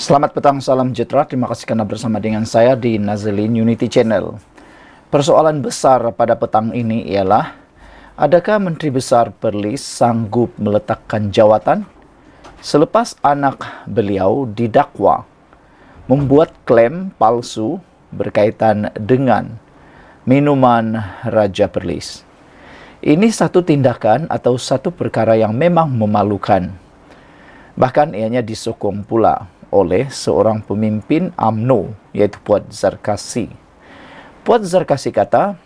Selamat petang, salam sejahtera. Terima kasih karena bersama dengan saya di Nazilin Unity Channel. Persoalan besar pada petang ini ialah, adakah Menteri Besar Perlis sanggup meletakkan jawatan selepas anak beliau didakwa membuat klaim palsu berkaitan dengan minuman Raja Perlis? Ini satu tindakan atau satu perkara yang memang memalukan. Bahkan ianya disokong pula oleh seorang pemimpin UMNO, yaitu Puan Zarkasi. Puan Zarkasi kata,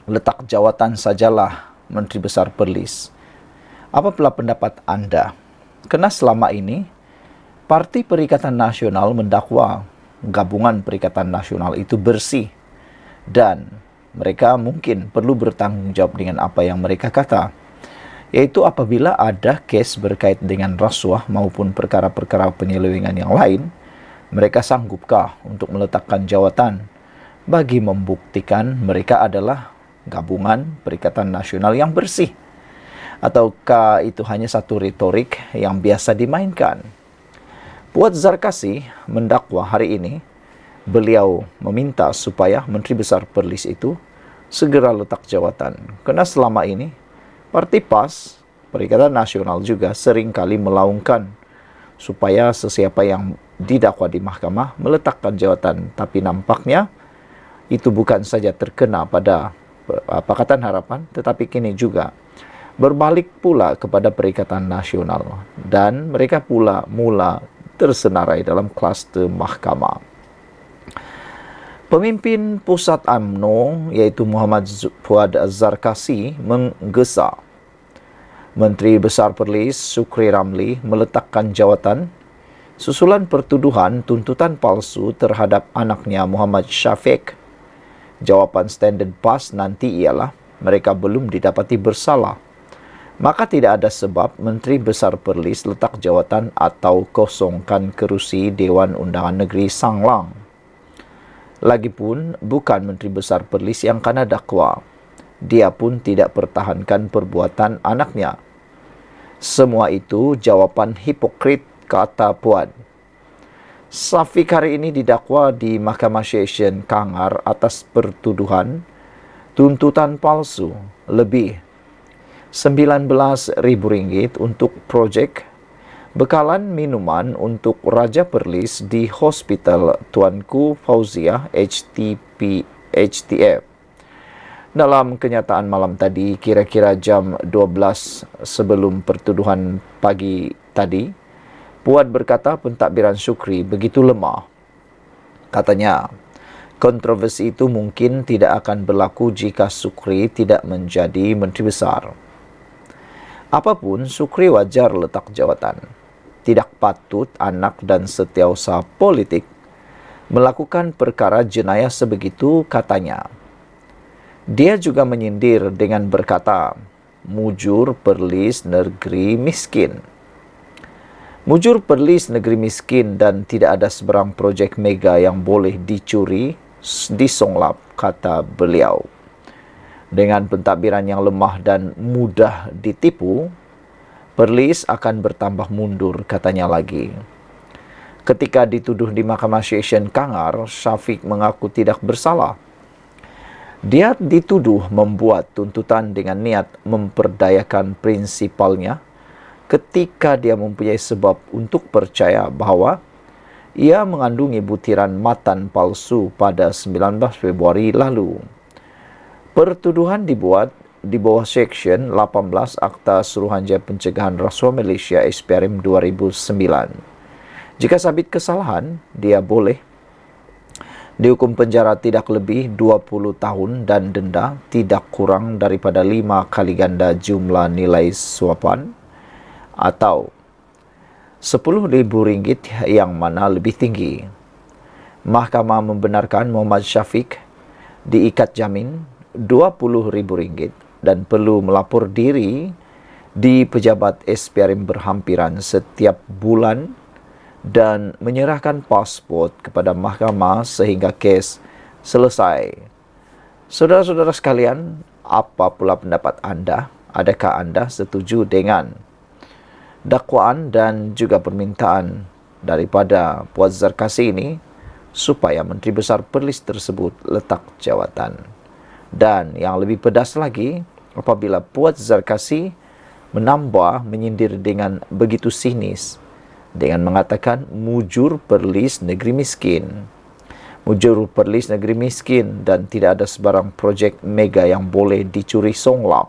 letak jawatan sajalah Menteri Besar Perlis. Apa pula pendapat anda? Kerana selama ini, Parti Perikatan Nasional mendakwa gabungan Perikatan Nasional itu bersih. Dan mereka mungkin perlu bertanggungjawab dengan apa yang mereka kata, yaitu apabila ada kes berkait dengan rasuah maupun perkara-perkara penyelewengan yang lain, mereka sanggupkah untuk meletakkan jawatan bagi membuktikan mereka adalah gabungan Perikatan Nasional yang bersih? Ataukah itu hanya satu retorik yang biasa dimainkan? Puan Zarkasi mendakwa hari ini, beliau meminta supaya Menteri Besar Perlis itu segera letak jawatan. Kerana selama ini, Parti PAS, Perikatan Nasional juga seringkali melaungkan supaya sesiapa yang didakwa di mahkamah meletakkan jawatan. Tapi nampaknya itu bukan saja terkena pada Pakatan Harapan, tetapi kini juga berbalik pula kepada Perikatan Nasional. Dan mereka pula mula tersenarai dalam kluster mahkamah. Pemimpin pusat UMNO, yaitu Muhammad Fuad Zarkasi, menggesa Menteri Besar Perlis Sukri Ramli meletakkan jawatan susulan pertuduhan tuntutan palsu terhadap anaknya Muhammad Syafiq. Jawapan standard PAS nanti ialah mereka belum didapati bersalah. Maka tidak ada sebab Menteri Besar Perlis letak jawatan atau kosongkan kerusi Dewan Undangan Negeri Sanglang. Lagipun bukan Menteri Besar Perlis yang kena dakwa. Dia pun tidak pertahankan perbuatan anaknya. Semua itu jawapan hipokrit, kata Puan. Syafiq hari ini didakwa di Mahkamah Session Kangar atas pertuduhan tuntutan palsu lebih RM19,000 untuk projek bekalan minuman untuk Raja Perlis di Hospital Tuanku Fauziah HTF. Dalam kenyataan malam tadi, kira-kira jam 12 sebelum pertuduhan pagi tadi, Puan berkata pentadbiran Sukri begitu lemah. Katanya, kontroversi itu mungkin tidak akan berlaku jika Sukri tidak menjadi Menteri Besar. Apapun, Sukri wajar letak jawatan. Tidak patut anak dan setiausaha politik melakukan perkara jenayah sebegitu, katanya. Dia juga menyindir dengan berkata, mujur Perlis negeri miskin. Mujur Perlis negeri miskin dan tidak ada seberang projek mega yang boleh dicuri, disonglap, kata beliau. Dengan pentadbiran yang lemah dan mudah ditipu, Perlis akan bertambah mundur, katanya lagi. Ketika dituduh di Mahkamah Session Kangar, Syafiq mengaku tidak bersalah. Dia dituduh membuat tuntutan dengan niat memperdayakan prinsipalnya ketika dia mempunyai sebab untuk percaya bahawa ia mengandungi butiran matan palsu pada 19 Februari lalu. Pertuduhan dibuat di bawah Seksyen 18 Akta Suruhanjaya Pencegahan Rasuah Malaysia SPRM 2009. Jika sabit kesalahan, dia boleh dihukum penjara tidak lebih 20 tahun dan denda tidak kurang daripada 5 kali ganda jumlah nilai suapan atau RM10,000 yang mana lebih tinggi. Mahkamah membenarkan Muhammad Syafiq diikat jamin RM20,000 dan perlu melapor diri di pejabat SPRM berhampiran setiap bulan dan menyerahkan pasport kepada mahkamah sehingga kes selesai. Saudara-saudara sekalian, apa pula pendapat anda? Adakah anda setuju dengan dakwaan dan juga permintaan daripada Puan Zarkasi ini supaya Menteri Besar Perlis tersebut letak jawatan. Dan yang lebih pedas lagi, apabila Puan Zarkasi menyindir dengan begitu sinis dengan mengatakan mujur Perlis negeri miskin. Mujur Perlis negeri miskin dan tidak ada sebarang projek mega yang boleh dicuri songlap.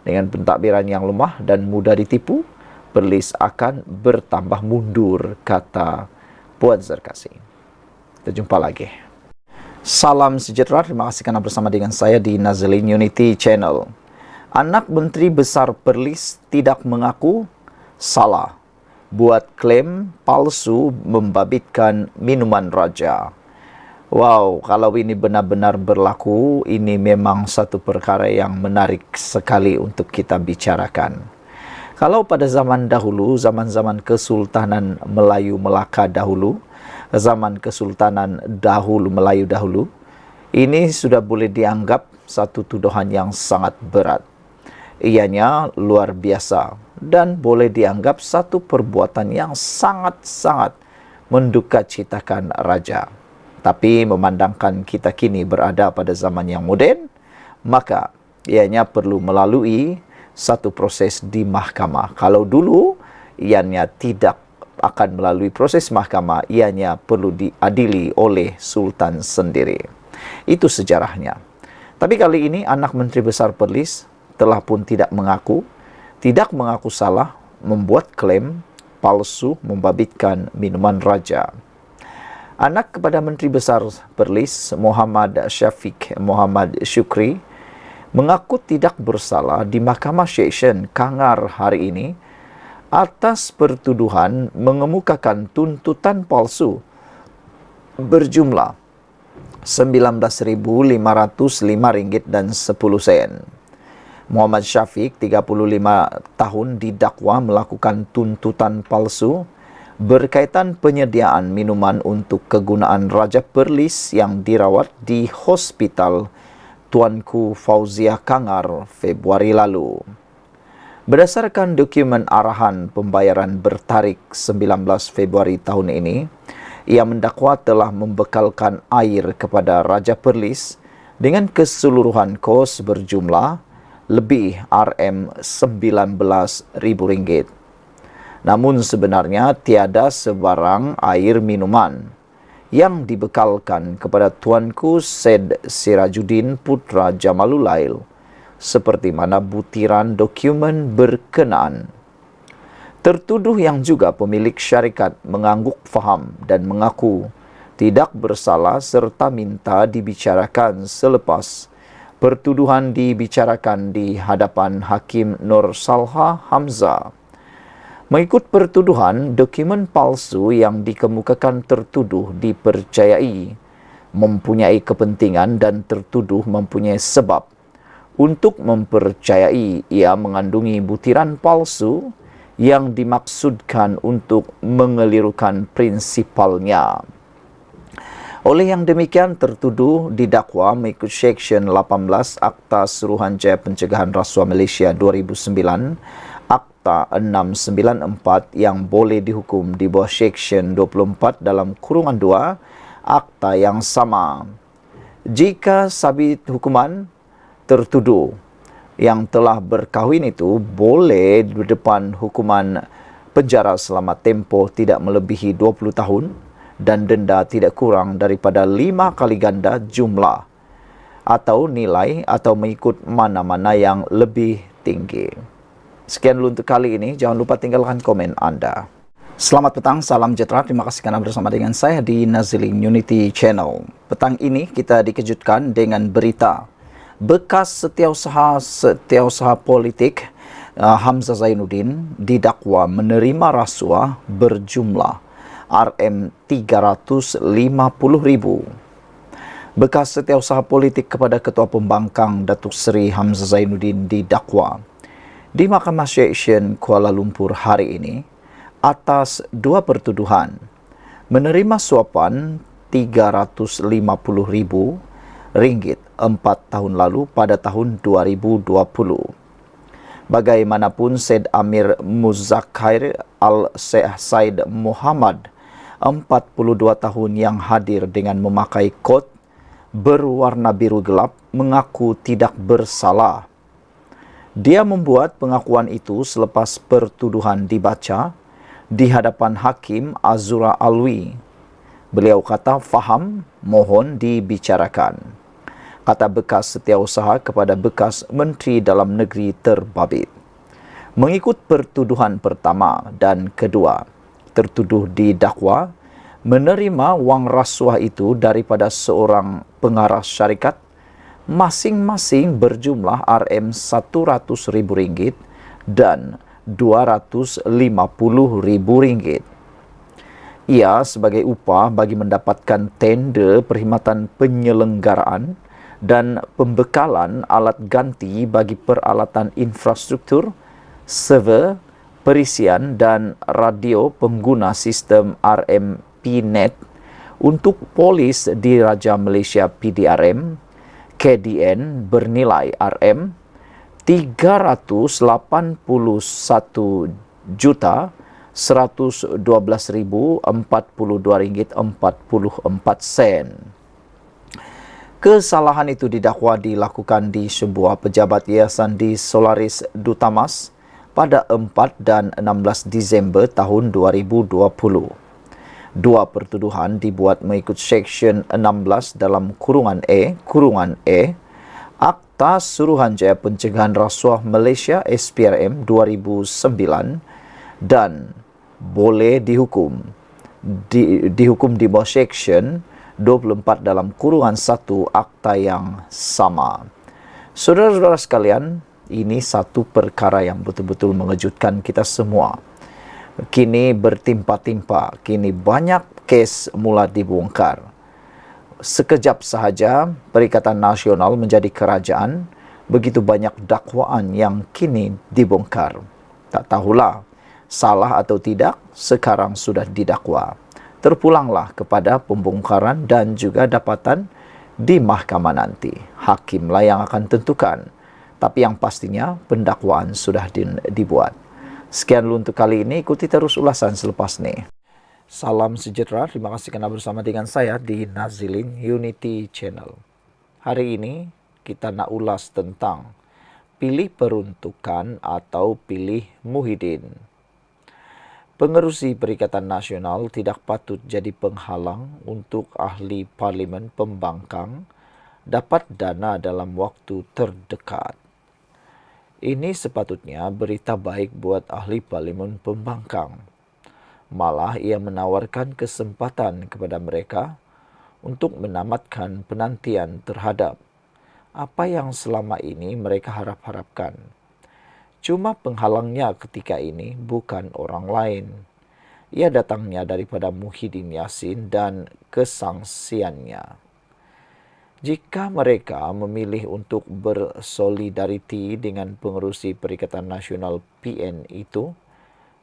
Dengan pentadbiran yang lemah dan mudah ditipu, Perlis akan bertambah mundur, kata Puan Zarkasi. Kita jumpa lagi. Salam sejahtera, terima kasih kerana bersama dengan saya di Nazalin Unity Channel. Anak Menteri Besar Perlis tidak mengaku salah buat klaim palsu membabitkan minuman raja. Wow, kalau ini benar-benar berlaku, ini memang satu perkara yang menarik sekali untuk kita bicarakan. Kalau pada zaman dahulu, zaman-zaman Kesultanan Melayu Melaka dahulu, zaman Kesultanan Melayu dahulu, ini sudah boleh dianggap satu tuduhan yang sangat berat. Ianya luar biasa dan boleh dianggap satu perbuatan yang sangat-sangat mendukacitakan raja. Tapi memandangkan kita kini berada pada zaman yang moden, maka ianya perlu melalui satu proses di mahkamah. Kalau dulu ianya tidak akan melalui proses mahkamah, ianya perlu diadili oleh Sultan sendiri. Itu sejarahnya. Tapi kali ini anak Menteri Besar Perlis telah pun tidak mengaku salah membuat klaim palsu membabitkan minuman raja. Anak kepada Menteri Besar Perlis, Muhammad Syafiq Muhammad Syukri, mengaku tidak bersalah di Mahkamah Seksyen Kangar hari ini atas pertuduhan mengemukakan tuntutan palsu berjumlah RM19.505.10. Muhammad Syafiq, 35 tahun, didakwa melakukan tuntutan palsu berkaitan penyediaan minuman untuk kegunaan Raja Perlis yang dirawat di Hospital Tuanku Fauzia Kangar Februari lalu. Berdasarkan dokumen arahan pembayaran bertarikh 19 Februari tahun ini, ia mendakwa telah membekalkan air kepada Raja Perlis dengan keseluruhan kos berjumlah lebih RM19.000. Namun sebenarnya tiada sebarang air minuman yang dibekalkan kepada Tuanku Said Sirajuddin Putra Jamalulail seperti mana butiran dokumen berkenaan. Tertuduh yang juga pemilik syarikat mengangguk faham dan mengaku tidak bersalah serta minta dibicarakan selepas pertuduhan dibicarakan di hadapan Hakim Nur Salha Hamzah. Mengikut pertuduhan, dokumen palsu yang dikemukakan tertuduh dipercayai mempunyai kepentingan dan tertuduh mempunyai sebab untuk mempercayai ia mengandungi butiran palsu yang dimaksudkan untuk mengelirukan prinsipalnya. Oleh yang demikian, tertuduh didakwa mengikut Seksyen 18 Akta Suruhanjaya Pencegahan Rasuah Malaysia 2009, Akta 694 yang boleh dihukum di bawah Seksyen 24 dalam kurungan 2 Akta yang sama. Jika sabit hukuman, tertuduh yang telah berkahwin itu boleh berdepan hukuman penjara selama tempoh tidak melebihi 20 tahun dan denda tidak kurang daripada 5 kali ganda jumlah atau nilai atau mengikut mana-mana yang lebih tinggi. Sekian dulu untuk kali ini. Jangan lupa tinggalkan komen Anda. Selamat petang, salam sejahtera. Terima kasih kerana bersama dengan saya di Nazalin Unity Channel. Petang ini kita dikejutkan dengan berita bekas setiausaha politik Hamzah Zainuddin didakwa menerima rasuah berjumlah RM350.000. Bekas setiausaha politik kepada Ketua Pembangkang Datuk Seri Hamzah Zainuddin didakwa di Mahkamah Seksyen Kuala Lumpur hari ini atas 2 pertuduhan menerima suapan RM350.000 4 tahun lalu pada tahun 2020. Bagaimanapun, Said Amir Muzakkir Al-Said Muhammad 42 tahun yang hadir dengan memakai kot berwarna biru gelap, mengaku tidak bersalah. Dia membuat pengakuan itu selepas pertuduhan dibaca di hadapan Hakim Azura Alwi. Beliau kata faham, mohon dibicarakan. Kata bekas setiausaha kepada bekas Menteri Dalam Negeri terbabit. Mengikut pertuduhan pertama dan kedua, tertuduh didakwa menerima wang rasuah itu daripada seorang pengarah syarikat masing-masing berjumlah RM100.000 dan RM250.000. Ia sebagai upah bagi mendapatkan tender perkhidmatan penyelenggaraan dan pembekalan alat ganti bagi peralatan infrastruktur, server, perisian dan radio pengguna sistem RMPNet untuk polis Diraja Malaysia PDRM, KDN bernilai RM 381,112,042 ringgit 44 sen. Kesalahan itu didakwa dilakukan di sebuah pejabat yayasan di Solaris Dutamas pada 4 dan 16 Disember tahun 2020. Dua pertuduhan dibuat mengikut Seksyen 16 dalam kurungan E, Akta Suruhanjaya Pencegahan Rasuah Malaysia SPRM 2009 dan boleh dihukum di bawah Seksyen 24 dalam kurungan 1 akta yang sama. Saudara-saudara sekalian, ini satu perkara yang betul-betul mengejutkan kita semua. Kini bertimpa-timpa, kini banyak kes mula dibongkar. Sekejap sahaja Perikatan Nasional menjadi kerajaan, begitu banyak dakwaan yang kini dibongkar. Tak tahulah salah atau tidak, sekarang sudah didakwa. Terpulanglah kepada pembongkaran dan juga dapatan di mahkamah nanti. Hakimlah yang akan tentukan. Tapi yang pastinya pendakwaan sudah dibuat. Sekian dulu untuk kali ini. Ikuti terus ulasan selepas ini. Salam sejahtera. Terima kasih kerana bersama dengan saya di Nazilin Unity Channel. Hari ini kita nak ulas tentang pilih peruntukan atau pilih Muhyiddin. Pengerusi Perikatan Nasional tidak patut jadi penghalang untuk ahli Parlimen Pembangkang dapat dana dalam waktu terdekat. Ini sepatutnya berita baik buat ahli Parlimen Pembangkang. Malah ia menawarkan kesempatan kepada mereka untuk menamatkan penantian terhadap apa yang selama ini mereka harap-harapkan. Cuma penghalangnya ketika ini bukan orang lain. Ia datangnya daripada Muhyiddin Yassin dan kesangsiannya. Jika mereka memilih untuk bersolidariti dengan pengerusi Perikatan Nasional PN itu,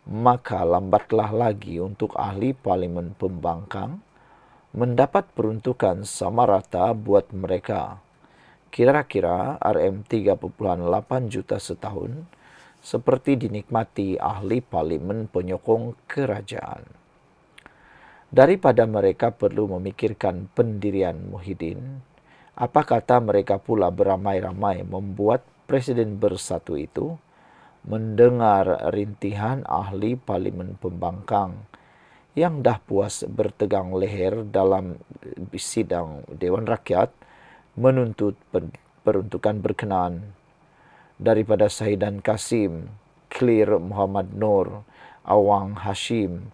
maka lambatlah lagi untuk ahli Parlimen Pembangkang mendapat peruntukan sama rata buat mereka. Kira-kira RM3.8 juta setahun seperti dinikmati ahli Parlimen penyokong kerajaan. Daripada mereka perlu memikirkan pendirian Muhyiddin, apa kata mereka pula beramai-ramai membuat Presiden Bersatu itu mendengar rintihan ahli Parlimen Pembangkang yang dah puas bertegang leher dalam sidang Dewan Rakyat menuntut peruntukan berkenaan. Daripada Sahidan Kasim, Clear Muhammad Noor, Awang Hashim,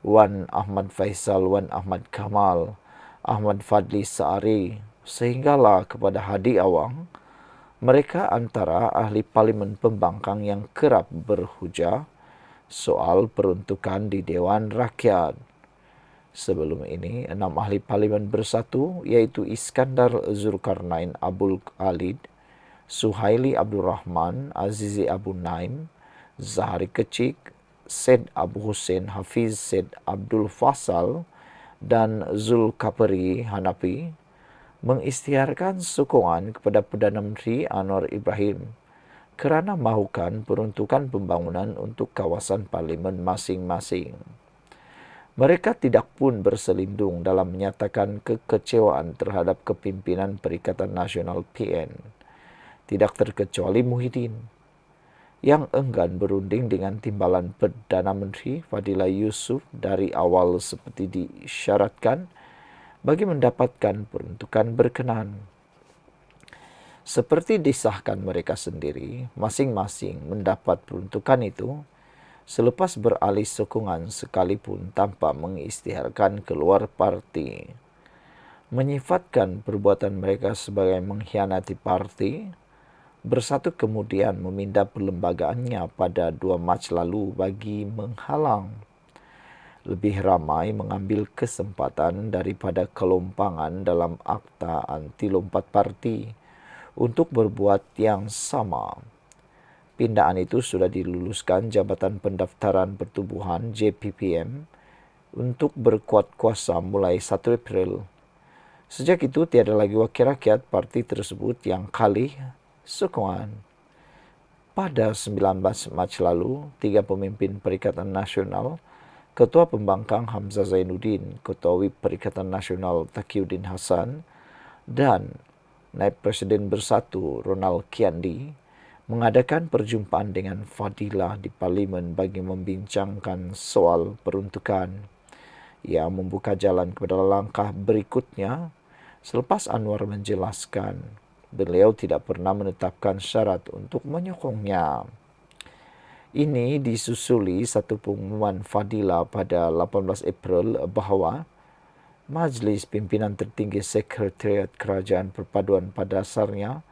Wan Ahmad Faisal, Wan Ahmad Kamal, Ahmad Fadli Saari, sehinggalah kepada Hadi Awang, mereka antara ahli Parlimen Pembangkang yang kerap berhujah soal peruntukan di Dewan Rakyat. Sebelum ini, 6 ahli Parlimen Bersatu iaitu Iskandar Zulkarnain Abdul Khalid, Suhaili Abdul Rahman, Azizi Abu Naim, Zahari Kecik, Syed Abu Hussein Hafiz Syed Abdul Fasal dan Zulkaperi Hanafi mengisytiharkan sokongan kepada Perdana Menteri Anwar Ibrahim kerana mahukan peruntukan pembangunan untuk kawasan parlimen masing-masing. Mereka tidak pun berselindung dalam menyatakan kekecewaan terhadap kepimpinan Perikatan Nasional PN. Tidak terkecuali Muhyiddin, yang enggan berunding dengan timbalan Perdana Menteri Fadila Yusuf dari awal seperti disyaratkan bagi mendapatkan peruntukan berkenan. Seperti disahkan mereka sendiri, masing-masing mendapat peruntukan itu selepas beralih sokongan sekalipun tanpa mengisytiharkan keluar parti. Menyifatkan perbuatan mereka sebagai mengkhianati parti, Bersatu kemudian memindah perlembagaannya pada 2 Mac lalu bagi menghalang. Lebih ramai mengambil kesempatan daripada kelompangan dalam akta anti lompat parti untuk berbuat yang sama. Pindaan itu sudah diluluskan Jabatan Pendaftaran Pertubuhan JPPM untuk berkuat kuasa mulai 1 April. Sejak itu tiada lagi wakil rakyat parti tersebut yang kalah sokongan. Pada 19 Mac lalu, 3 pemimpin Perikatan Nasional, Ketua Pembangkang Hamzah Zainuddin, Ketua Whip Perikatan Nasional Taqiyuddin Hasan, dan Naib Presiden Bersatu Ronald Kiandi mengadakan perjumpaan dengan Fadila di Parlimen bagi membincangkan soal peruntukan. Ia membuka jalan kepada langkah berikutnya selepas Anwar menjelaskan beliau tidak pernah menetapkan syarat untuk menyokongnya. Ini disusuli satu pengumuman Fadila pada 18 April bahawa Majlis Pimpinan Tertinggi Sekretariat Kerajaan Perpaduan pada dasarnya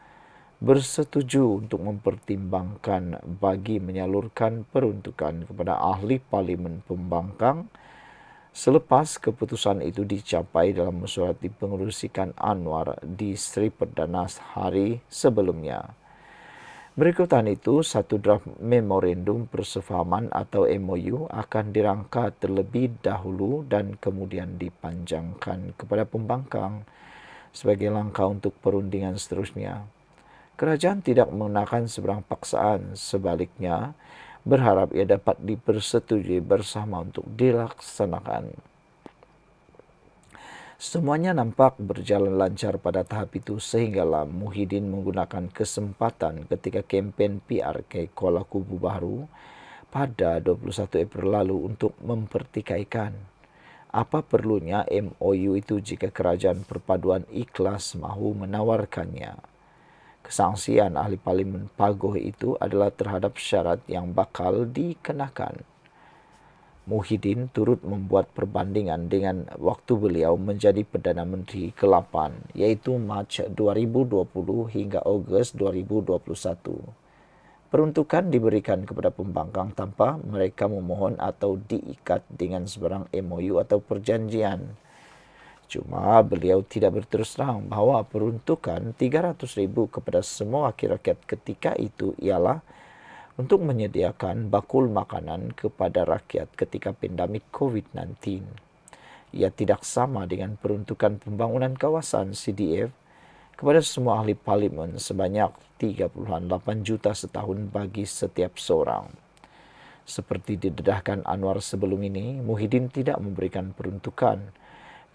bersetuju untuk mempertimbangkan bagi menyalurkan peruntukan kepada ahli Parlimen Pembangkang selepas keputusan itu dicapai dalam mesyuarat dipengerusikan Anwar di Sri Perdana hari sebelumnya. Berikutan itu, satu draft memorandum persefahaman atau MOU akan dirangka terlebih dahulu dan kemudian dipanjangkan kepada pembangkang sebagai langkah untuk perundingan seterusnya. Kerajaan tidak menggunakan seberang paksaan, sebaliknya berharap ia dapat dipersetujui bersama untuk dilaksanakan. Semuanya nampak berjalan lancar pada tahap itu sehinggalah Muhyiddin menggunakan kesempatan ketika kempen PRK Kuala Kubu Baru pada 21 April lalu untuk mempertikaikan apa perlunya MOU itu jika kerajaan perpaduan ikhlas mahu menawarkannya. Kesangsian ahli Parlimen Pagoh itu adalah terhadap syarat yang bakal dikenakan. Muhyiddin turut membuat perbandingan dengan waktu beliau menjadi Perdana Menteri ke-8, iaitu Mac 2020 hingga Ogos 2021. Peruntukan diberikan kepada pembangkang tanpa mereka memohon atau diikat dengan sebarang MOU atau perjanjian. Cuma beliau tidak berterus terang bahawa peruntukan 300,000 kepada semua wakil rakyat ketika itu ialah untuk menyediakan bakul makanan kepada rakyat ketika pandemik COVID-19. Ia tidak sama dengan peruntukan pembangunan kawasan CDF kepada semua ahli parlimen sebanyak 38 juta setahun bagi setiap seorang. Seperti didedahkan Anwar sebelum ini, Muhyiddin tidak memberikan peruntukan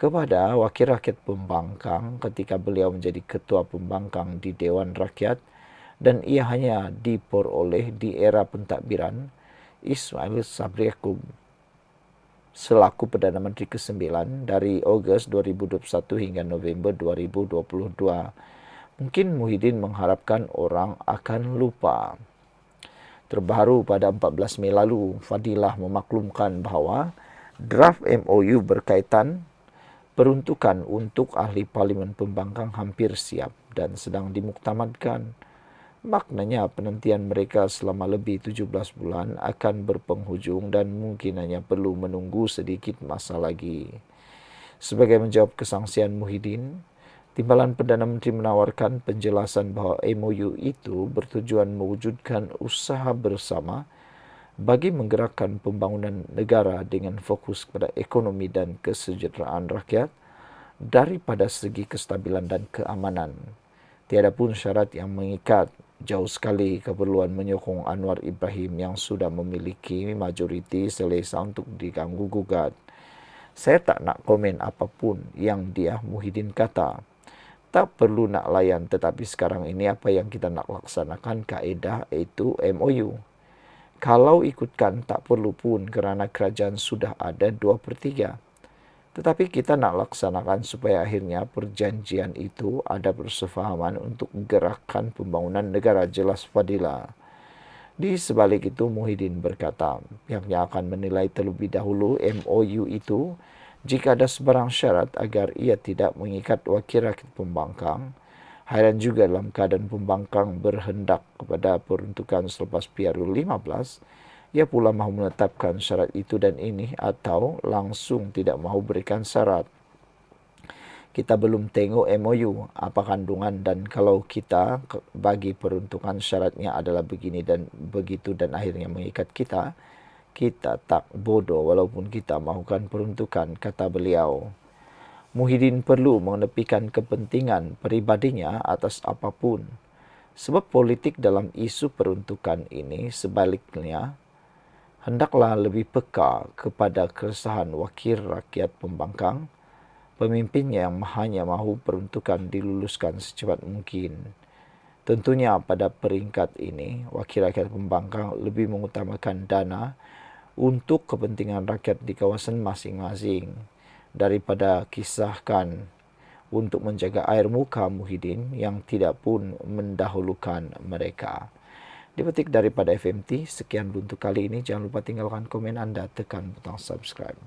kepada wakil rakyat pembangkang ketika beliau menjadi ketua pembangkang di Dewan Rakyat dan ia hanya diperoleh di era pentadbiran Ismail Sabri Yaakob selaku Perdana Menteri ke-9 dari Ogos 2021 hingga November 2022. Mungkin Muhyiddin mengharapkan orang akan lupa. Terbaru pada 14 Mei lalu, Fadilah memaklumkan bahawa draft MOU berkaitan peruntukan untuk ahli Parlimen Pembangkang hampir siap dan sedang dimuktamadkan. Maknanya penantian mereka selama lebih 17 bulan akan berpenghujung dan mungkin hanya perlu menunggu sedikit masa lagi. Sebagai menjawab kesangsian Muhyiddin, Timbalan Perdana Menteri menawarkan penjelasan bahawa MOU itu bertujuan mewujudkan usaha bersama bagi menggerakkan pembangunan negara dengan fokus kepada ekonomi dan kesejahteraan rakyat daripada segi kestabilan dan keamanan. Tiada pun syarat yang mengikat, jauh sekali keperluan menyokong Anwar Ibrahim yang sudah memiliki majoriti selesa untuk diganggu-gugat. Saya tak nak komen apapun yang dia Muhyiddin kata. Tak perlu nak layan, tetapi sekarang ini apa yang kita nak laksanakan kaedah iaitu MOU. Kalau ikutkan tak perlu pun kerana kerajaan sudah ada 2/3. Tetapi kita nak laksanakan supaya akhirnya perjanjian itu ada persefahaman untuk gerakan pembangunan negara jelas Fadila. Di sebalik itu Muhyiddin berkata, pihaknya akan menilai terlebih dahulu MOU itu jika ada sebarang syarat agar ia tidak mengikat wakil rakyat pembangkang. Hairan juga dalam keadaan pembangkang berhendak kepada peruntukan selepas PRU 15, ia pula mahu menetapkan syarat itu dan ini atau langsung tidak mahu berikan syarat. Kita belum tengok MOU, apa kandungan, dan kalau kita bagi peruntukan syaratnya adalah begini dan begitu dan akhirnya mengikat kita, kita tak bodoh walaupun kita mahukan peruntukan, kata beliau. Muhyiddin perlu mengenepikan kepentingan peribadinya atas apapun. Sebab politik dalam isu peruntukan ini sebaliknya hendaklah lebih peka kepada keresahan wakil rakyat pembangkang, pemimpinnya yang hanya mahu peruntukan diluluskan secepat mungkin. Tentunya pada peringkat ini, wakil rakyat pembangkang lebih mengutamakan dana untuk kepentingan rakyat di kawasan masing-masing daripada kisahkan untuk menjaga air muka Muhyiddin yang tidak pun mendahulukan mereka. Dipetik daripada FMT, sekian untuk kali ini. Jangan lupa tinggalkan komen anda, tekan butang subscribe.